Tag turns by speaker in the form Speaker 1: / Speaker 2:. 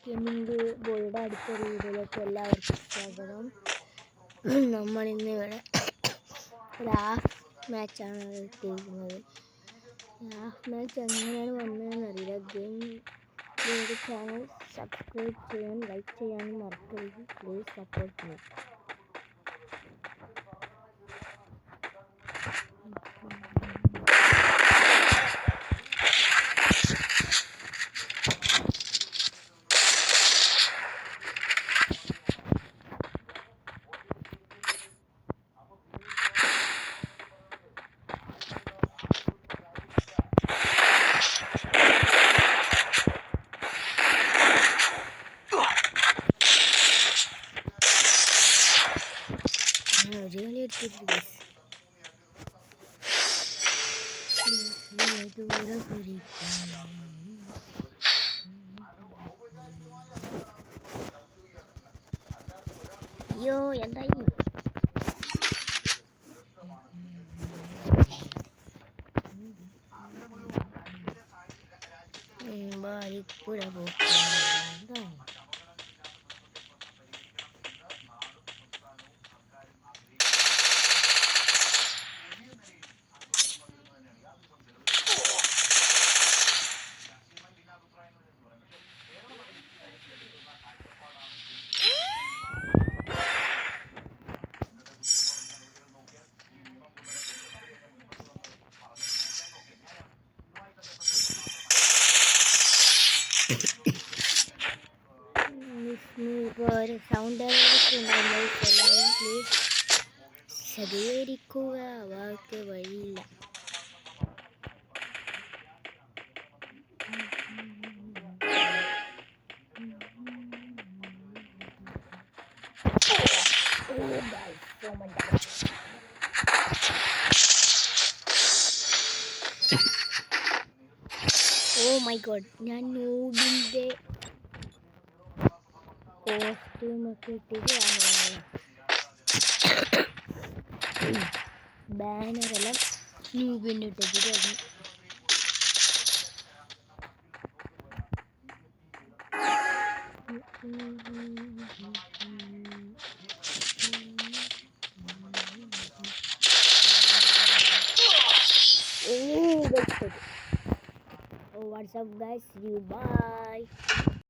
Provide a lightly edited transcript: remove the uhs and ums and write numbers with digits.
Speaker 1: Gaming ബോയുടെ അടുത്തൊരു വീഡിയോയിലേക്ക് എല്ലാവർക്കും സ്വാഗതം. നമ്മളിന്ന് ഇവിടെ ഒരു ഹാഫ് മാച്ചാണ് എത്തിയിരിക്കുന്നത്. ഹാഫ് മാച്ച് എങ്ങനെയാണ് വന്നതെന്ന് അറിയില്ല. ഗെയിമിംഗ് ചാനൽ സബ്സ്ക്രൈബ് ചെയ്യാനും ലൈക്ക് ചെയ്യാനും മറക്കരുത്. Please support me. Really എടുത്തിട്ടുണ്ട്. അയ്യോ എന്തായി? ബാരിപ്പുഴ പോകാൻ ഒരു സൗണ്ട് ഉണ്ടായിരുന്നു. പ്ലീസ് സഹകരിക്കുക, വാക്ക് വഴിയില്ല. ഓ മൈ ഗോഡ്, ഞാൻ നൂബിൻ്റെ കോസ്റ്റ്യൂമൊക്കെ ഇട്ടിട്ട് ബാനറെല്ലാം നൂബിൻ്റെ ഇട്ടിട്ട് Oh, what's up guys? See you, bye.